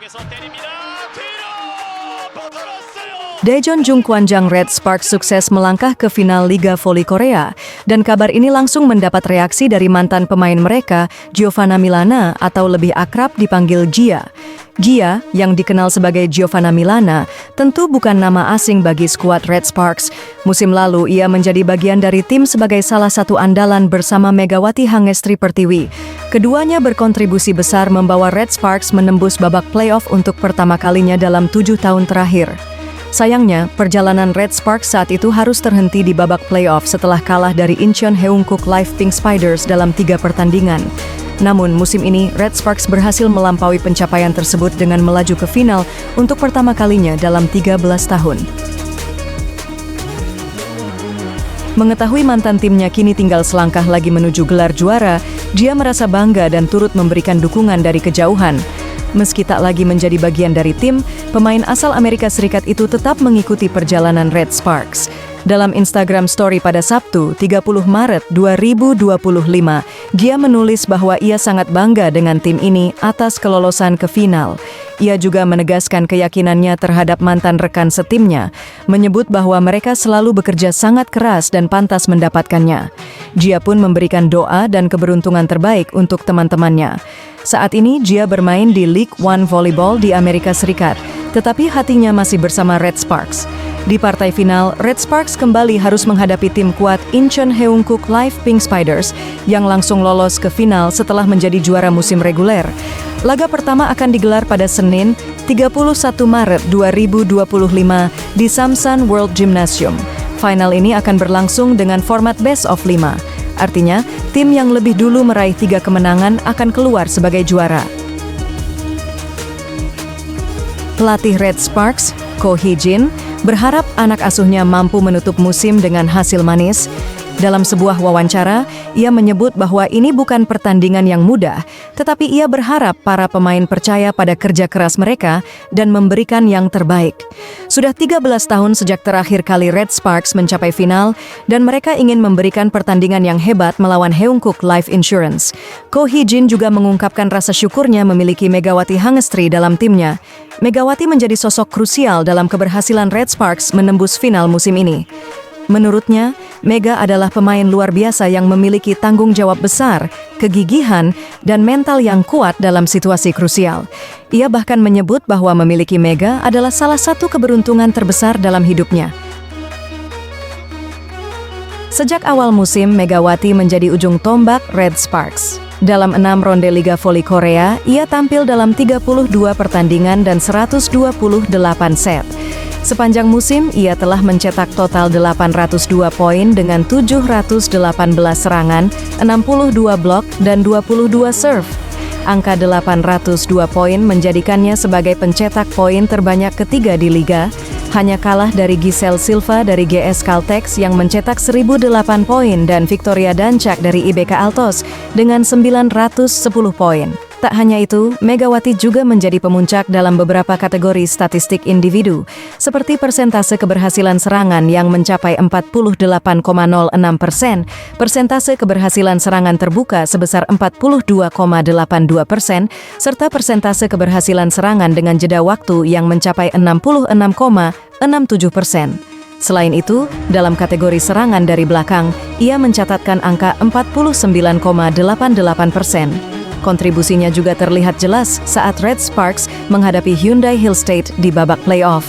에서 때립니다. 뒤로 뻗어놨어요. Daejeon Jungkwanjang Red Sparks sukses melangkah ke final Liga Voli Korea, dan kabar ini langsung mendapat reaksi dari mantan pemain mereka, Giovanna Milana atau lebih akrab dipanggil Gia. Gia, yang dikenal sebagai Giovanna Milana, tentu bukan nama asing bagi skuad Red Sparks. Musim lalu ia menjadi bagian dari tim sebagai salah satu andalan bersama Megawati Hangestri Pertiwi. Keduanya berkontribusi besar membawa Red Sparks menembus babak playoff untuk pertama kalinya dalam 7 tahun terakhir. Sayangnya, perjalanan Red Sparks saat itu harus terhenti di babak playoff setelah kalah dari Incheon Haeunkook Live Pink Spiders dalam 3 pertandingan. Namun, musim ini Red Sparks berhasil melampaui pencapaian tersebut dengan melaju ke final untuk pertama kalinya dalam 13 tahun. Mengetahui mantan timnya kini tinggal selangkah lagi menuju gelar juara, dia merasa bangga dan turut memberikan dukungan dari kejauhan. Meski tak lagi menjadi bagian dari tim, pemain asal Amerika Serikat itu tetap mengikuti perjalanan Red Sparks. Dalam Instagram Story pada Sabtu, 30 Maret 2025, dia menulis bahwa ia sangat bangga dengan tim ini atas kelolosan ke final. Ia juga menegaskan keyakinannya terhadap mantan rekan setimnya, menyebut bahwa mereka selalu bekerja sangat keras dan pantas mendapatkannya. Gia pun memberikan doa dan keberuntungan terbaik untuk teman-temannya. Saat ini, Gia bermain di League One Volleyball di Amerika Serikat, tetapi hatinya masih bersama Red Sparks. Di partai final, Red Sparks kembali harus menghadapi tim kuat Incheon Haeunkook Live Pink Spiders yang langsung lolos ke final setelah menjadi juara musim reguler. Laga pertama akan digelar pada Senin, 31 Maret 2025 di Samsan World Gymnasium. Final ini akan berlangsung dengan format best of 5. Artinya, tim yang lebih dulu meraih 3 kemenangan akan keluar sebagai juara. Pelatih Red Sparks, Ko Hee-jin, berharap anak asuhnya mampu menutup musim dengan hasil manis. Dalam sebuah wawancara, ia menyebut bahwa ini bukan pertandingan yang mudah, tetapi ia berharap para pemain percaya pada kerja keras mereka dan memberikan yang terbaik. Sudah 13 tahun sejak terakhir kali Red Sparks mencapai final, dan mereka ingin memberikan pertandingan yang hebat melawan Haeunkook Life Insurance. Ko Hee-jin juga mengungkapkan rasa syukurnya memiliki Megawati Hangestri dalam timnya. Megawati menjadi sosok krusial dalam keberhasilan Red Sparks menembus final musim ini. Menurutnya, Mega adalah pemain luar biasa yang memiliki tanggung jawab besar, kegigihan, dan mental yang kuat dalam situasi krusial. Ia bahkan menyebut bahwa memiliki Mega adalah salah satu keberuntungan terbesar dalam hidupnya. Sejak awal musim, Megawati menjadi ujung tombak Red Sparks. Dalam 6 ronde Liga Voli Korea, ia tampil dalam 32 pertandingan dan 128 set. Sepanjang musim, ia telah mencetak total 802 poin dengan 718 serangan, 62 blok, dan 22 serve. Angka 802 poin menjadikannya sebagai pencetak poin terbanyak ketiga di liga, hanya kalah dari Giselle Silva dari GS Caltex yang mencetak 1008 poin dan Victoria Dancak dari IBK Altos dengan 910 poin. Tak hanya itu, Megawati juga menjadi pemuncak dalam beberapa kategori statistik individu, seperti persentase keberhasilan serangan yang mencapai 48,06%, persentase keberhasilan serangan terbuka sebesar 42,82%, serta persentase keberhasilan serangan dengan jeda waktu yang mencapai 66,67%. Selain itu, dalam kategori serangan dari belakang, ia mencatatkan angka 49,88%. Kontribusinya juga terlihat jelas saat Red Sparks menghadapi Hyundai Hillstate di babak playoff.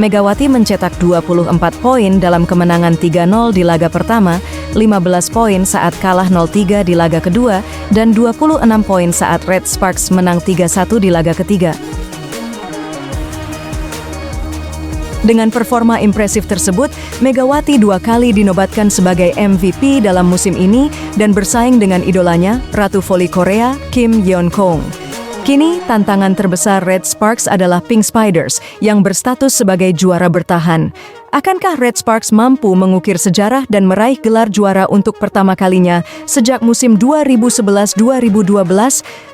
Megawati mencetak 24 poin dalam kemenangan 3-0 di laga pertama, 15 poin saat kalah 0-3 di laga kedua, dan 26 poin saat Red Sparks menang 3-1 di laga ketiga. Dengan performa impresif tersebut, Megawati 2 kali dinobatkan sebagai MVP dalam musim ini dan bersaing dengan idolanya, Ratu Voli Korea, Kim Yeon-kong. Kini, tantangan terbesar Red Sparks adalah Pink Spiders yang berstatus sebagai juara bertahan. Akankah Red Sparks mampu mengukir sejarah dan meraih gelar juara untuk pertama kalinya sejak musim 2011-2012?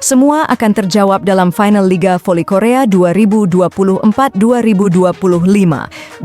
Semua akan terjawab dalam final Liga Voli Korea 2024-2025.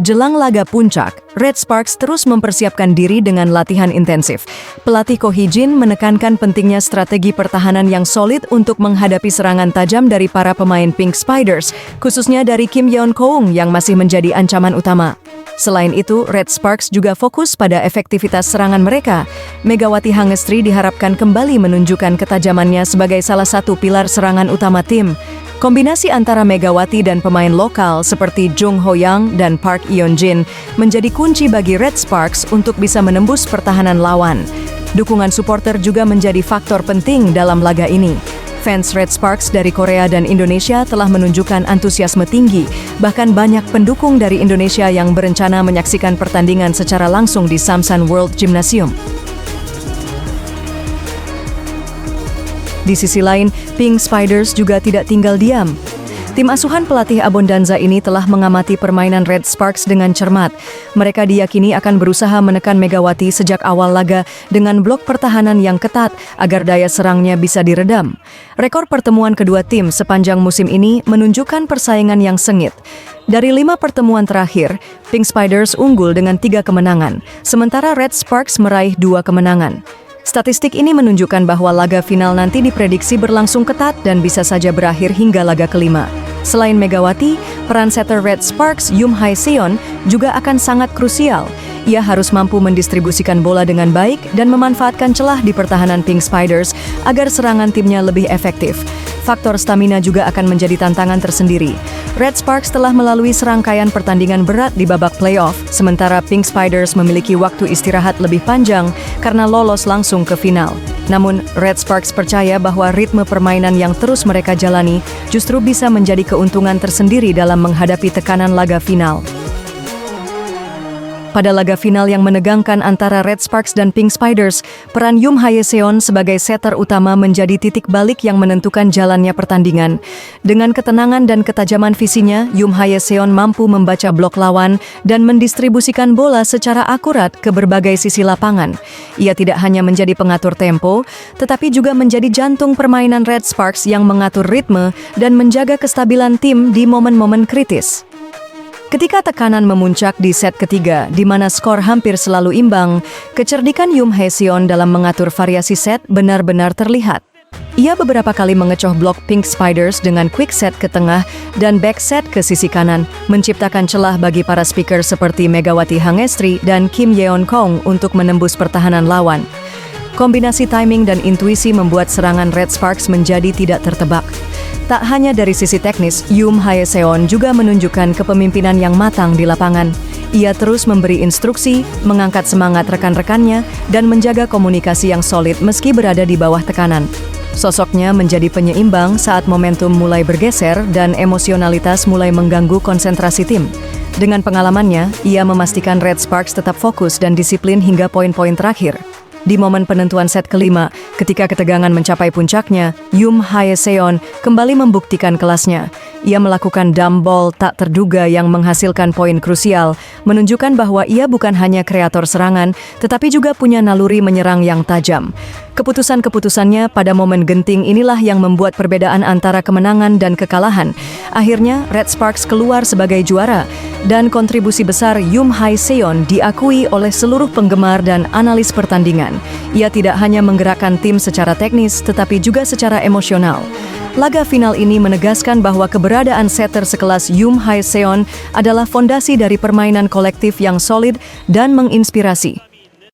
Jelang laga puncak, Red Sparks terus mempersiapkan diri dengan latihan intensif. Pelatih Ko Hee-jin menekankan pentingnya strategi pertahanan yang solid untuk menghadapi serangan tajam dari para pemain Pink Spiders, khususnya dari Kim Yeon-keung yang masih menjadi ancaman utama. Selain itu, Red Sparks juga fokus pada efektivitas serangan mereka. Megawati Hangestri diharapkan kembali menunjukkan ketajamannya sebagai salah satu pilar serangan utama tim. Kombinasi antara Megawati dan pemain lokal seperti Jung Ho-young dan Park Yeon-jin menjadi kunci bagi Red Sparks untuk bisa menembus pertahanan lawan. Dukungan supporter juga menjadi faktor penting dalam laga ini. Fans Red Sparks dari Korea dan Indonesia telah menunjukkan antusiasme tinggi, bahkan banyak pendukung dari Indonesia yang berencana menyaksikan pertandingan secara langsung di Samsan World Gymnasium. Di sisi lain, Pink Spiders juga tidak tinggal diam. Tim asuhan pelatih Abondanza ini telah mengamati permainan Red Sparks dengan cermat. Mereka diyakini akan berusaha menekan Megawati sejak awal laga dengan blok pertahanan yang ketat agar daya serangnya bisa diredam. Rekor pertemuan kedua tim sepanjang musim ini menunjukkan persaingan yang sengit. Dari 5 pertemuan terakhir, Pink Spiders unggul dengan 3 kemenangan, sementara Red Sparks meraih 2 kemenangan. Statistik ini menunjukkan bahwa laga final nanti diprediksi berlangsung ketat dan bisa saja berakhir hingga laga kelima. Selain Megawati, peran setter Red Sparks Yoon Hae-seon juga akan sangat krusial. Ia harus mampu mendistribusikan bola dengan baik dan memanfaatkan celah di pertahanan Pink Spiders agar serangan timnya lebih efektif. Faktor stamina juga akan menjadi tantangan tersendiri. Red Sparks telah melalui serangkaian pertandingan berat di babak playoff, sementara Pink Spiders memiliki waktu istirahat lebih panjang karena lolos langsung ke final. Namun, Red Sparks percaya bahwa ritme permainan yang terus mereka jalani justru bisa menjadi keuntungan tersendiri dalam menghadapi tekanan laga final. Pada laga final yang menegangkan antara Red Sparks dan Pink Spiders, peran Yoon Hae-seon sebagai setter utama menjadi titik balik yang menentukan jalannya pertandingan. Dengan ketenangan dan ketajaman visinya, Yoon Hae-seon mampu membaca blok lawan dan mendistribusikan bola secara akurat ke berbagai sisi lapangan. Ia tidak hanya menjadi pengatur tempo, tetapi juga menjadi jantung permainan Red Sparks yang mengatur ritme dan menjaga kestabilan tim di momen-momen kritis. Ketika tekanan memuncak di set ketiga, di mana skor hampir selalu imbang, kecerdikan Yoon Hae-seon dalam mengatur variasi set benar-benar terlihat. Ia beberapa kali mengecoh blok Pink Spiders dengan quick set ke tengah dan back set ke sisi kanan, menciptakan celah bagi para speaker seperti Megawati Hangestri dan Kim Yeon-keung untuk menembus pertahanan lawan. Kombinasi timing dan intuisi membuat serangan Red Sparks menjadi tidak tertebak. Tak hanya dari sisi teknis, Yoon Hae-seon juga menunjukkan kepemimpinan yang matang di lapangan. Ia terus memberi instruksi, mengangkat semangat rekan-rekannya, dan menjaga komunikasi yang solid meski berada di bawah tekanan. Sosoknya menjadi penyeimbang saat momentum mulai bergeser dan emosionalitas mulai mengganggu konsentrasi tim. Dengan pengalamannya, ia memastikan Red Sparks tetap fokus dan disiplin hingga poin-poin terakhir. Di momen penentuan set kelima, ketika ketegangan mencapai puncaknya, Yoon Hae-seon kembali membuktikan kelasnya. Ia melakukan dump ball tak terduga yang menghasilkan poin krusial, menunjukkan bahwa ia bukan hanya kreator serangan, tetapi juga punya naluri menyerang yang tajam. Keputusan-keputusannya pada momen genting inilah yang membuat perbedaan antara kemenangan dan kekalahan. Akhirnya, Red Sparks keluar sebagai juara, dan kontribusi besar Yoon Hae-seon diakui oleh seluruh penggemar dan analis pertandingan. Ia tidak hanya menggerakkan tim secara teknis, tetapi juga secara emosional. Laga final ini menegaskan bahwa keberadaan setter sekelas Yoon Hae-seon adalah fondasi dari permainan kolektif yang solid dan menginspirasi.